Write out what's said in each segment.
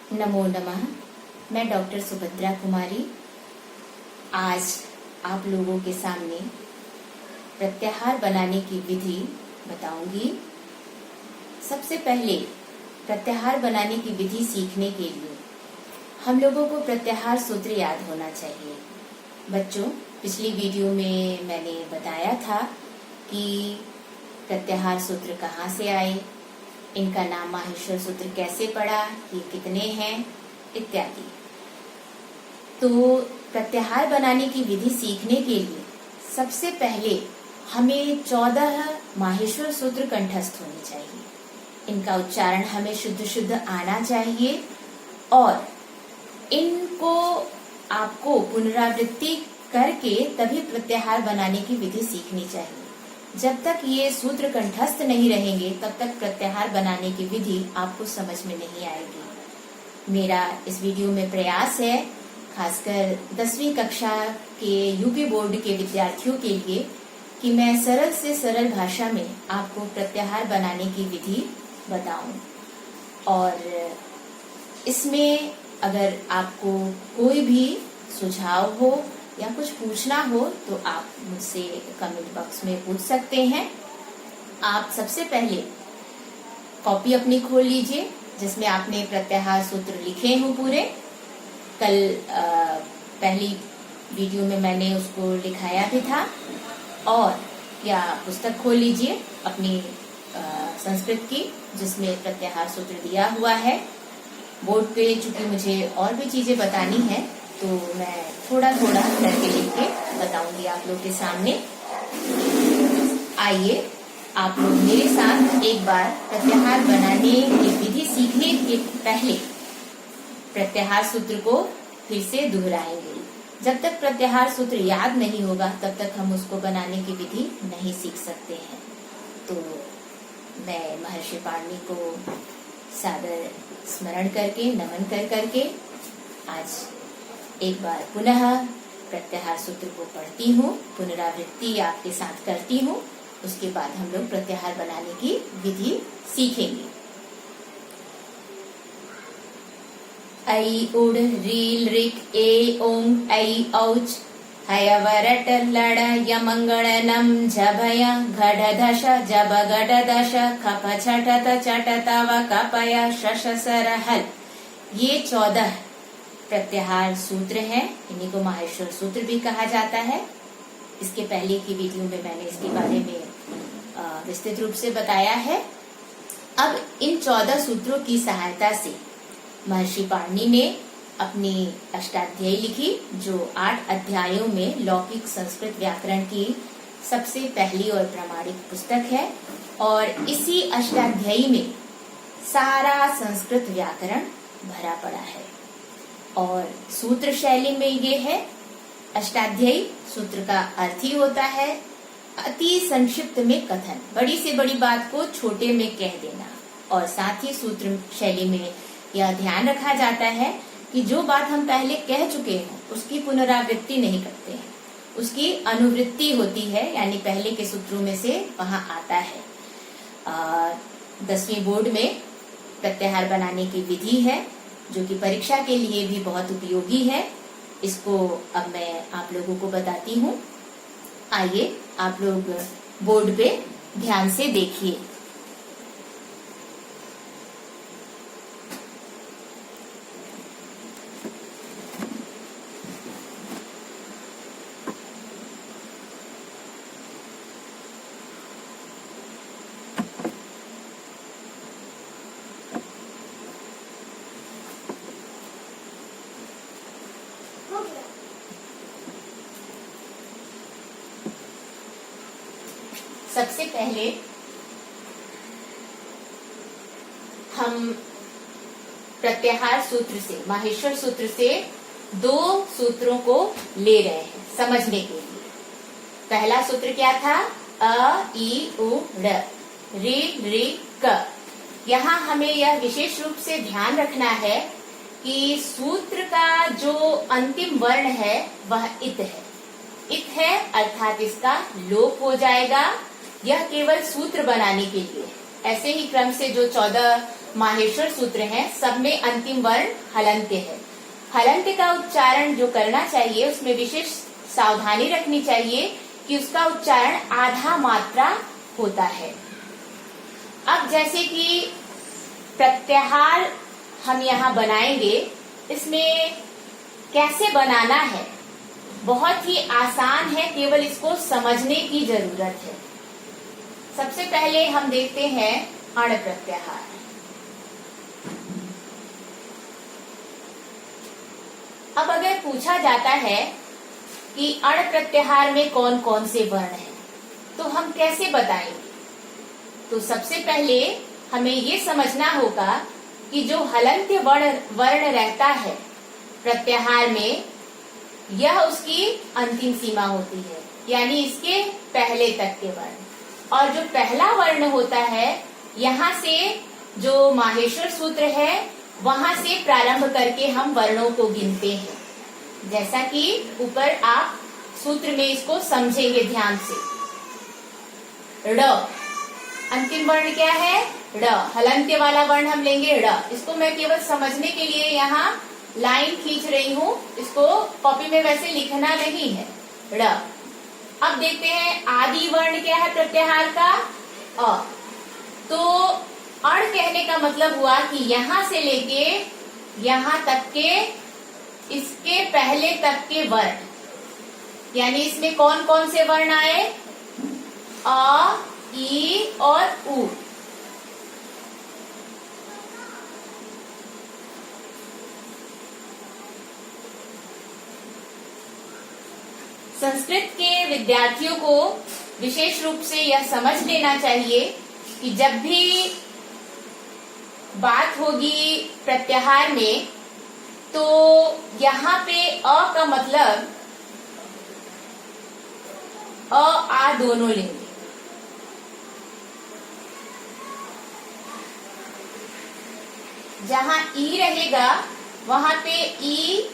नमो नमः। मैं डॉक्टर सुभद्रा कुमारी आज आप लोगों के सामने प्रत्याहार बनाने की विधि बताऊंगी। सबसे पहले प्रत्याहार बनाने की विधि सीखने के लिए हम लोगों को प्रत्याहार सूत्र याद होना चाहिए। बच्चों, पिछली वीडियो में मैंने बताया था कि प्रत्याहार सूत्र कहाँ से आए, इनका नाम माहेश्वर सूत्र कैसे पड़ा, ये कितने हैं इत्यादि। तो प्रत्याहार बनाने की विधि सीखने के लिए सबसे पहले हमें 14 माहेश्वर सूत्र कंठस्थ होने चाहिए। इनका उच्चारण हमें शुद्ध आना चाहिए और इनको आपको पुनरावृत्ति करके तभी प्रत्याहार बनाने की विधि सीखनी चाहिए। जब तक ये सूत्र कंठस्थ नहीं रहेंगे तब तक प्रत्याहार बनाने की विधि आपको समझ में नहीं आएगी। मेरा इस वीडियो में प्रयास है, खासकर 10वीं कक्षा के यूपी बोर्ड के विद्यार्थियों के लिए, कि मैं सरल से सरल भाषा में आपको प्रत्याहार बनाने की विधि बताऊं। और इसमें अगर आपको कोई भी सुझाव हो या कुछ पूछना हो तो आप मुझसे कमेंट बॉक्स में पूछ सकते हैं। आप सबसे पहले कॉपी अपनी खोल लीजिए जिसमें आपने प्रत्याहार सूत्र लिखे हों पूरे। कल पहली वीडियो में मैंने उसको लिखाया भी था। और या पुस्तक खोल लीजिए अपनी संस्कृत की जिसमें प्रत्याहार सूत्र दिया हुआ है। बोर्ड पे चूंकि मुझे और भी चीजें बतानी है तो मैं थोड़ा थोड़ा करके लिख के बताऊंगी आप लोग के सामने। आइए आप लोग मेरे साथ एक बार प्रत्याहार बनाने की विधि सीखने के पहले प्रत्याहार सूत्र को फिर से दोहराएंगे। जब तक प्रत्याहार सूत्र याद नहीं होगा तब तक हम उसको बनाने की विधि नहीं सीख सकते हैं। तो मैं महर्षि पाणिनि को सादर स्मरण करके नमन करके आज एक बार पुनः प्रत्याहार सूत्र को पढ़ती हूँ, पुनरावृत्ति आपके साथ करती हूँ। उसके बाद हम लोग प्रत्याहार बनाने की विधि सीखेंगे। ऐ उड़ रील रिक ए ओंग ऐ औच हयवरट लड़ यमंगलनम झभय घड़ दश जब गड़ दश खप छटत चटतव कपय शशसर हल। ये 14 प्रत्याहार सूत्र है। इन्हीं को माहेश्वर सूत्र भी कहा जाता है। इसके पहले की वीडियो में मैंने इसके बारे में विस्तृत रूप से बताया है। अब इन 14 सूत्रों की सहायता से महर्षि पाणिनि ने अपनी अष्टाध्यायी लिखी, जो 8 अध्यायों में लौकिक संस्कृत व्याकरण की सबसे पहली और प्रामाणिक पुस्तक है। और इसी अष्टाध्यायी में सारा संस्कृत व्याकरण भरा पड़ा है। और सूत्र शैली में ये है अष्टाध्यायी। सूत्र का अर्थ ही होता है अति संक्षिप्त में कथन, बड़ी से बड़ी बात को छोटे में कह देना। और साथ ही सूत्र शैली में यह ध्यान रखा जाता है कि जो बात हम पहले कह चुके हैं उसकी पुनरावृत्ति नहीं करते हैं, उसकी अनुवृत्ति होती है, यानी पहले के सूत्रों में से वहां आता है। 10वीं बोर्ड में प्रत्याहार बनाने की विधि है जो कि परीक्षा के लिए भी बहुत उपयोगी है। इसको अब मैं आप लोगों को बताती हूँ। आइए आप लोग बोर्ड पे ध्यान से देखिए। सबसे पहले हम प्रत्याहार सूत्र से, माहेश्वर सूत्र से 2 सूत्रों को ले रहे हैं समझने के लिए। पहला सूत्र क्या था? अ ई उ ड़ रे रे क। यहाँ हमें यह विशेष रूप से ध्यान रखना है कि सूत्र का जो अंतिम वर्ण है वह इत है। इत है अर्थात इसका लोप हो जाएगा। यह केवल सूत्र बनाने के लिए। ऐसे ही क्रम से जो 14 माहेश्वर सूत्र हैं, सब में अंतिम वर्ण हलंत्य है। हलंत्य का उच्चारण जो करना चाहिए उसमें विशेष सावधानी रखनी चाहिए कि उसका उच्चारण आधा मात्रा होता है। अब जैसे कि प्रत्याहार हम यहाँ बनाएंगे, इसमें कैसे बनाना है बहुत ही आसान है, केवल इसको समझने की जरूरत है। सबसे पहले हम देखते हैं अण प्रत्याहार। अब अगर पूछा जाता है कि अण प्रत्याहार में कौन कौन से वर्ण हैं, तो हम कैसे बताएंगे? तो सबसे पहले हमें ये समझना होगा कि जो हलंत्य वर्ण रहता है प्रत्याहार में, यह उसकी अंतिम सीमा होती है, यानी इसके पहले तक के वर्ण। और जो पहला वर्ण होता है, यहाँ से जो माहेश्वर सूत्र है वहां से प्रारंभ करके हम वर्णों को गिनते हैं। जैसा कि ऊपर आप सूत्र में इसको समझेंगे ध्यान से। ड़ अंतिम वर्ण क्या है? ड़। हलंत्य वाला वर्ण हम लेंगे ड़। इसको मैं केवल समझने के लिए यहाँ लाइन खींच रही हूँ, इसको कॉपी में वैसे लिखना नहीं है। ड़। अब देखते हैं आदि वर्ण क्या है प्रत्याहार का? अ। तो अण कहने का मतलब हुआ कि यहाँ से लेके यहाँ तक के, इसके पहले तक के वर्ण, यानी इसमें कौन कौन से वर्ण आए? अ, ई और उ। संस्कृत के विद्यार्थियों को विशेष रूप से यह समझ लेना चाहिए कि जब भी बात होगी प्रत्याहार में, तो यहाँ पे अ का मतलब अ आ दोनों लेंगे। जहाँ ई रहेगा वहां पे ई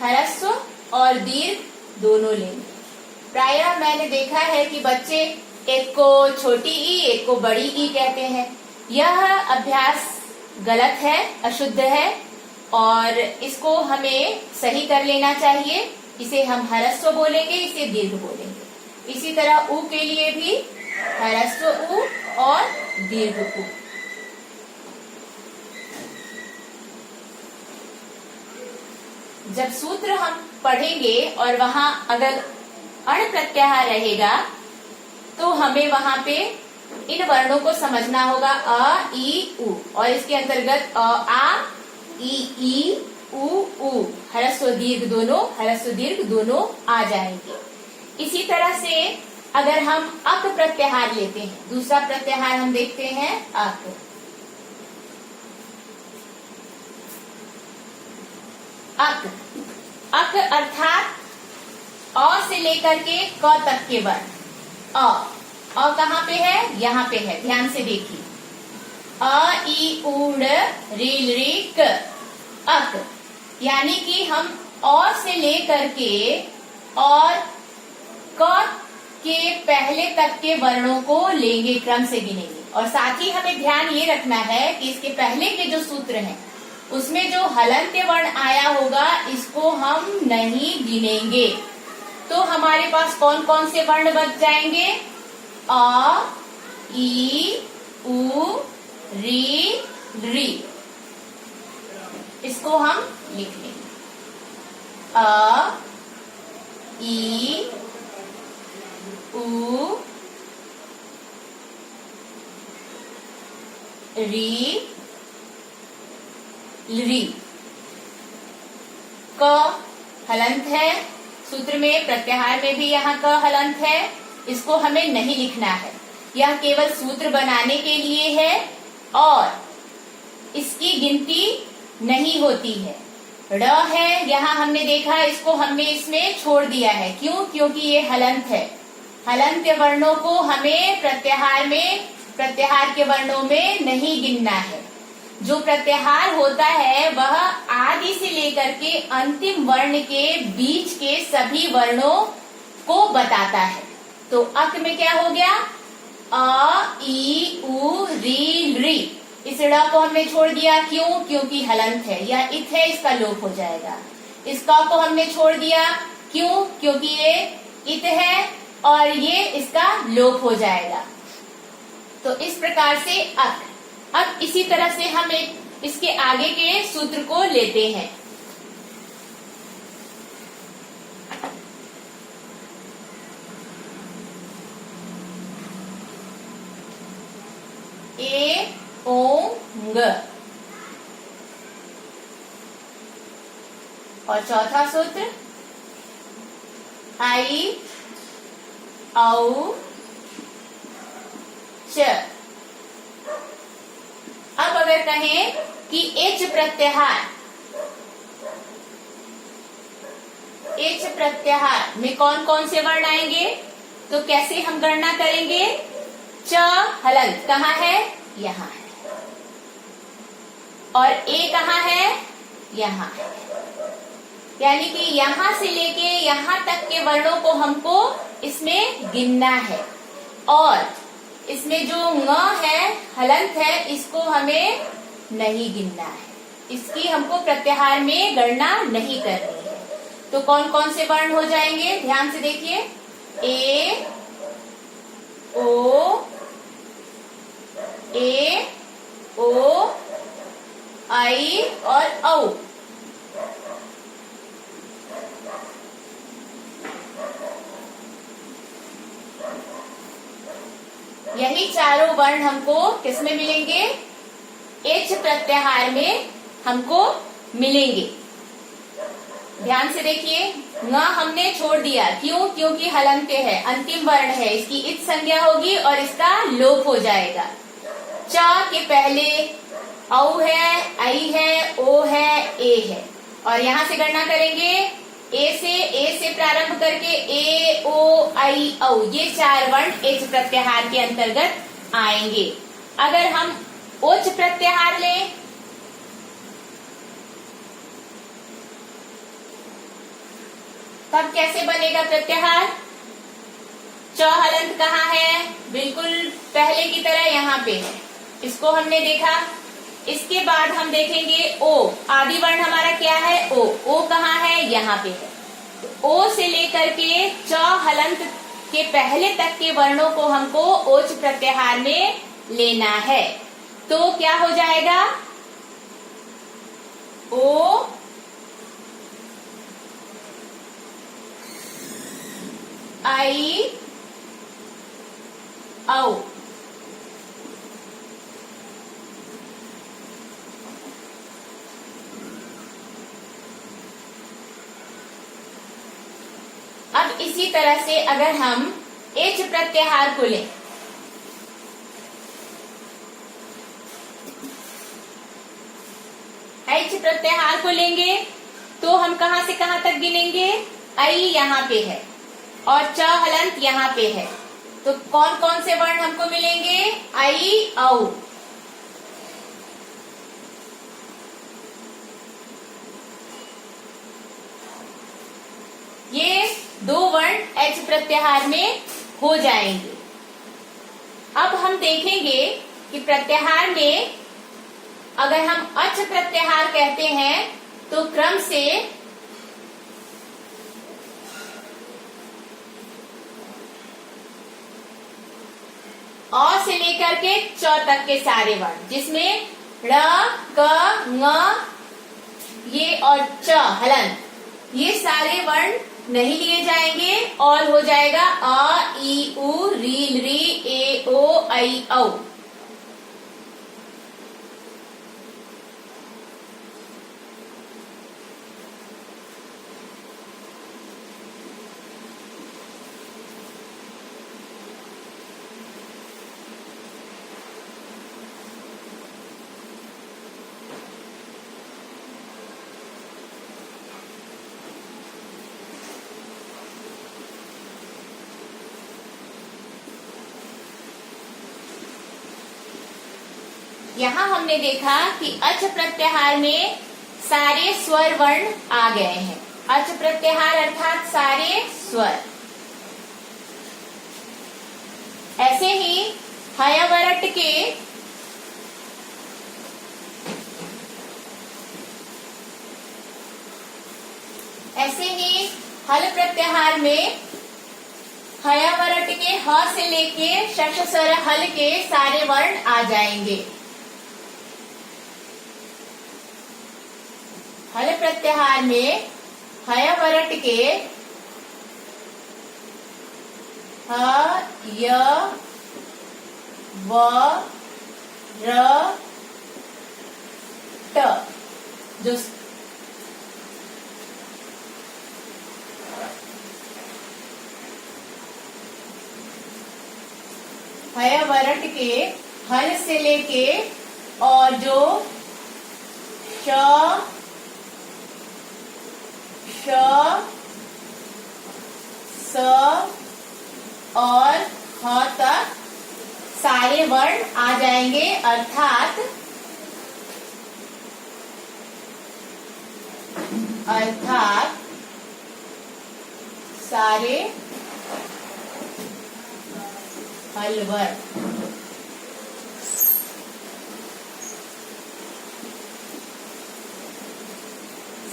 ह्रस्व और दीर्घ दोनों लेंगे। प्रायः मैंने देखा है कि बच्चे एक को छोटी ई, एक को बड़ी ई कहते हैं। यह अभ्यास गलत है, अशुद्ध है, और इसको हमें सही कर लेना चाहिए। इसे हम ह्रस्व बोलेंगे, इसे दीर्घ बोलेंगे। इसी तरह उ के लिए भी ह्रस्व उ और दीर्घ उ। जब सूत्र हम पढ़ेंगे और वहां अगर अण प्रत्याहार रहेगा, तो हमें वहां पे इन वर्णों को समझना होगा। अ, ई, उ, और इसके अंतर्गत अ, आ, ई, उ, उ, ह्रस्व दीर्घ दोनों आ जाएंगे। इसी तरह से अगर हम अक प्रत्याहार लेते हैं, दूसरा प्रत्याहार हम देखते हैं अक। अक अर्थात अ से लेकर के क तक के वर्ण। अ कहाँ पे है? यहाँ पे है, ध्यान से देखिए। अ, ई, उ, ऋ, क। अक, यानी कि हम अ से लेकर के और क के पहले तक के वर्णों को लेंगे, क्रम से गिनेंगे। और साथ ही हमें ध्यान ये रखना है कि इसके पहले के जो सूत्र हैं उसमें जो हलंत्य वर्ण आया होगा इसको हम नहीं गिनेंगे। तो हमारे पास कौन कौन से वर्ण बच जाएंगे? अ, ई, उ, ऋ। इसको हम लिख लेंगे। अ, ई, उ, ऋ। क हलंत है, सूत्र में प्रत्याहार में भी यहाँ क हलंत है, इसको हमें नहीं लिखना है। यह केवल सूत्र बनाने के लिए है और इसकी गिनती नहीं होती है। ड़ है, यहाँ हमने देखा, इसको हमने इसमें छोड़ दिया है। क्यों? क्योंकि ये हलंत है। हलंत वर्णों को हमें प्रत्याहार के वर्णों में नहीं गिनना है। जो प्रत्याहार होता है वह आदि से लेकर के अंतिम वर्ण के बीच के सभी वर्णों को बताता है। तो अक में क्या हो गया? अ, ई, उ, ऋ। इस ड़ को हमने छोड़ दिया, क्यों? क्योंकि हलंत है या इत है, इसका लोप हो जाएगा। इस क को हमने छोड़ दिया, क्यों? क्योंकि ये इत है और ये इसका लोप हो जाएगा। तो इस प्रकार से अब इसी तरह से हम एक इसके आगे के सूत्र को लेते हैं। ए ओ ंग। और चौथा सूत्र आई औ च। अब अगर कहें कि एच प्रत्याहार में कौन कौन से वर्ण आएंगे, तो कैसे हम गणना करेंगे? च हलंत कहाँ है? यहाँ है। और ए कहाँ है? यहाँ है। यानी कि यहां से लेके यहां तक के वर्णों को हमको इसमें गिनना है। और इसमें जो ङ है, हलंत है, इसको हमें नहीं गिनना है। इसकी हमको प्रत्याहार में गणना नहीं करनी है। तो कौन कौन से वर्ण हो जाएंगे, ध्यान से देखिए। ए ओ आई और औ। यही चारों वर्ण हमको किसमें मिलेंगे? एच प्रत्याहार में हमको मिलेंगे। ध्यान से देखिए, न हमने छोड़ दिया, क्यों? क्योंकि हलंत है, अंतिम वर्ण है, इसकी इत संज्ञा होगी और इसका लोप हो जाएगा। च के पहले औ है, आई है, ओ है, ए है। और यहां से गणना करेंगे, ए से प्रारंभ करके ए ओ आई औ, ये चार वर्ण एच प्रत्याहार के अंतर्गत आएंगे। अगर हम ओच प्रत्याहार लें, तब कैसे बनेगा प्रत्याहार? च हलंत कहाँ है? बिल्कुल पहले की तरह यहाँ पे है, इसको हमने देखा। इसके बाद हम देखेंगे ओ, आदि वर्ण हमारा क्या है? ओ कहाँ है? यहाँ पे है। तो ओ से लेकर के च हलंत के पहले तक के वर्णों को हमको ओच प्रत्याहार में लेना है। तो क्या हो जाएगा? ओ आई औ। अब इसी तरह से अगर हम एच प्रत्याहार को लें, एच प्रत्याहार को लेंगे तो हम कहां से कहां तक गिनेंगे? आई यहाँ पे है और च हलंत यहाँ पे है। तो कौन कौन से वर्ण हमको मिलेंगे? आई औ। ये दो वर्ण एच प्रत्याहार में हो जाएंगे। अब हम देखेंगे कि प्रत्याहार में अगर हम अच प्रत्याहार कहते हैं तो क्रम से अ से लेकर के च तक के सारे वर्ण, जिसमें ड़, क, ङ, ये और च हलंत, ये सारे वर्ण नहीं लिए जाएंगे और हो जाएगा अ, ई, उ, री, री, ए, ओ, आई, औ। यहाँ हमने देखा कि अच प्रत्याहार में सारे स्वर वर्ण आ गए हैं। अच प्रत्याहार अर्थात सारे स्वर। ऐसे ही हयवरट के ऐसे ही हल प्रत्याहार में हयावरट के ह से लेके षष्सर हल के सारे वर्ण आ जाएंगे। हल प्रत्याहार में हयावरट के ह, य, व, र, ट जो हयावरट के हल से लेके और जो श, स और ह तक सारे वर्ण आ जाएंगे, अर्थात सारे हल वर्ण।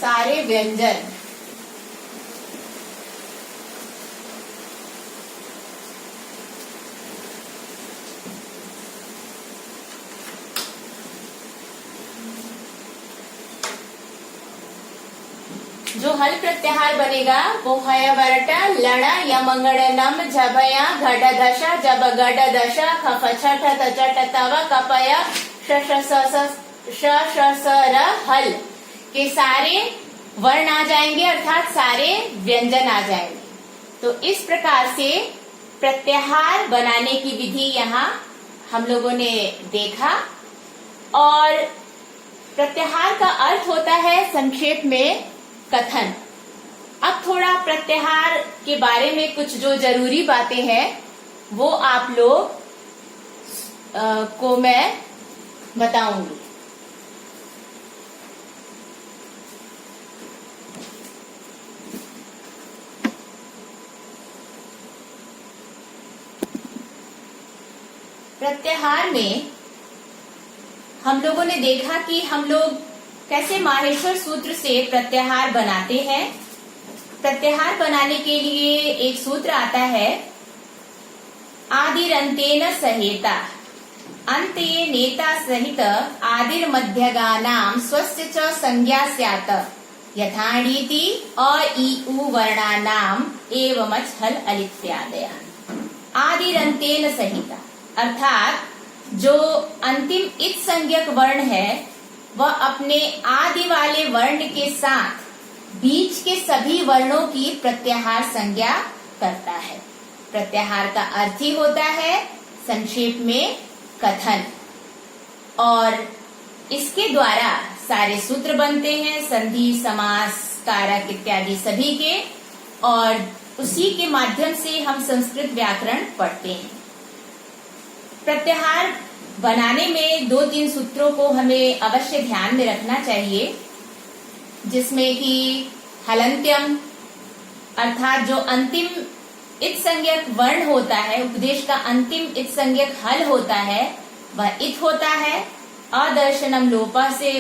सारे व्यंजन जो हल प्रत्याहार बनेगा वो हयवरट लण यमंगण नम झभया घट दशा जब गड दशा खफ छठ तचट तव कपय षसर हल के सारे वर्ण आ जाएंगे, अर्थात सारे व्यंजन आ जाएंगे। तो इस प्रकार से प्रत्याहार बनाने की विधि यहाँ हम लोगों ने देखा। और प्रत्याहार का अर्थ होता है संक्षेप में कथन। अब थोड़ा प्रत्याहार के बारे में कुछ जो जरूरी बातें हैं वो आप लोग को मैं बताऊंगी। प्रत्याहार में हम लोगों ने देखा कि हम लोग कैसे माहेश्वर सूत्र से प्रत्याहार बनाते हैं। प्रत्याहार बनाने के लिए एक सूत्र आता है, आदिरंतेन सहेता, अंत ये नेता सहित आदिर मध्यगानाम स्वस्य च संज्ञा स्यात् यथाणीति अ इ उ वर्णानाम एवमच हल अलित्यादय। आदिरंतेन सहिता अर्थात जो अंतिम इत संज्ञक वर्ण है वह अपने आदि वाले वर्ण के साथ बीच के सभी वर्णों की प्रत्याहार संज्ञा करता है। प्रत्याहार का अर्थ ही होता है संक्षेप में कथन, और इसके द्वारा सारे सूत्र बनते हैं, संधि समास कारक इत्यादि सभी के, और उसी के माध्यम से हम संस्कृत व्याकरण पढ़ते हैं। प्रत्याहार बनाने में 2-3 सूत्रों को हमें अवश्य ध्यान में रखना चाहिए, जिसमें कि हलंत्यम अर्थात जो अंतिम इत संज्ञक वर्ण होता है, उपदेश का अंतिम इत संज्ञक हल होता है वह इत होता है। अदर्शनम लोपा से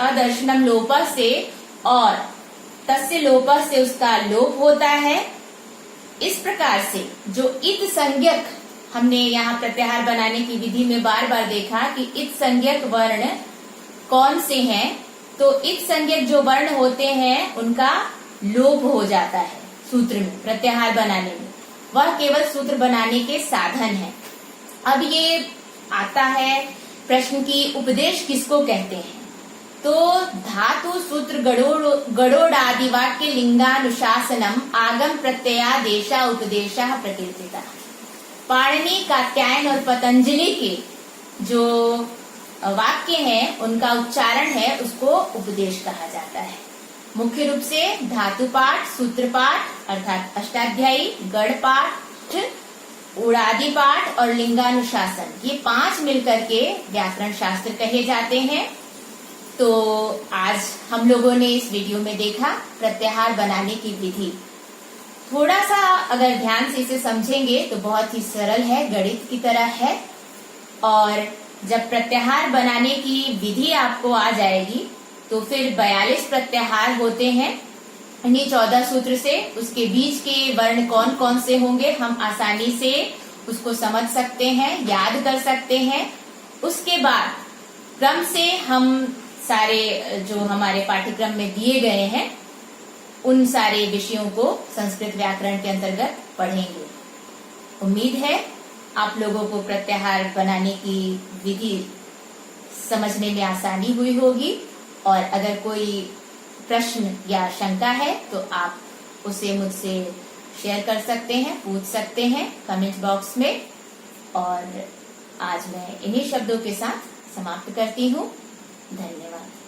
अदर्शनम लोपा से और तस्य लोपा से उसका लोप होता है। इस प्रकार से जो इत संज्ञक हमने यहाँ प्रत्याहार बनाने की विधि में बार बार देखा कि इत संज्ञक वर्ण कौन से हैं, तो इत संज्ञक जो वर्ण होते हैं उनका लोप हो जाता है सूत्र में, प्रत्याहार बनाने में। वह केवल सूत्र बनाने के साधन है। अब ये आता है प्रश्न की उपदेश किसको कहते हैं, तो धातु सूत्र गड़ोड़ आदि वाक्य लिंगानुशासनम आगम प्रत्ययादेशा उपदेशा प्रकीर्तिता। पाणिनि, कात्यायन और पतंजलि के जो वाक्य हैं उनका उच्चारण है उसको उपदेश कहा जाता है। मुख्य रूप से धातु पाठ, सूत्र पाठ अर्थात अष्टाध्यायी, गढ़ पाठ, उड़ादि पाठ और लिंगानुशासन, ये 5 मिलकर के व्याकरण शास्त्र कहे जाते हैं। तो आज हम लोगों ने इस वीडियो में देखा प्रत्याहार बनाने की विधि। थोड़ा सा अगर ध्यान से इसे समझेंगे तो बहुत ही सरल है, गणित की तरह है, और जब प्रत्याहार बनाने की विधि आपको आ जाएगी तो फिर 42 प्रत्याहार होते हैं इन्हीं 14 सूत्र से। उसके बीच के वर्ण कौन कौन से होंगे हम आसानी से उसको समझ सकते हैं, याद कर सकते हैं। उसके बाद क्रम से हम सारे जो हमारे पाठ्यक्रम में दिए गए हैं उन सारे विषयों को संस्कृत व्याकरण के अंतर्गत पढ़ेंगे। उम्मीद है आप लोगों को प्रत्याहार बनाने की विधि समझने में आसानी हुई होगी, और अगर कोई प्रश्न या शंका है तो आप उसे मुझसे शेयर कर सकते हैं, पूछ सकते हैं कमेंट बॉक्स में। और आज मैं इन्हीं शब्दों के साथ समाप्त करती हूँ। धन्यवाद।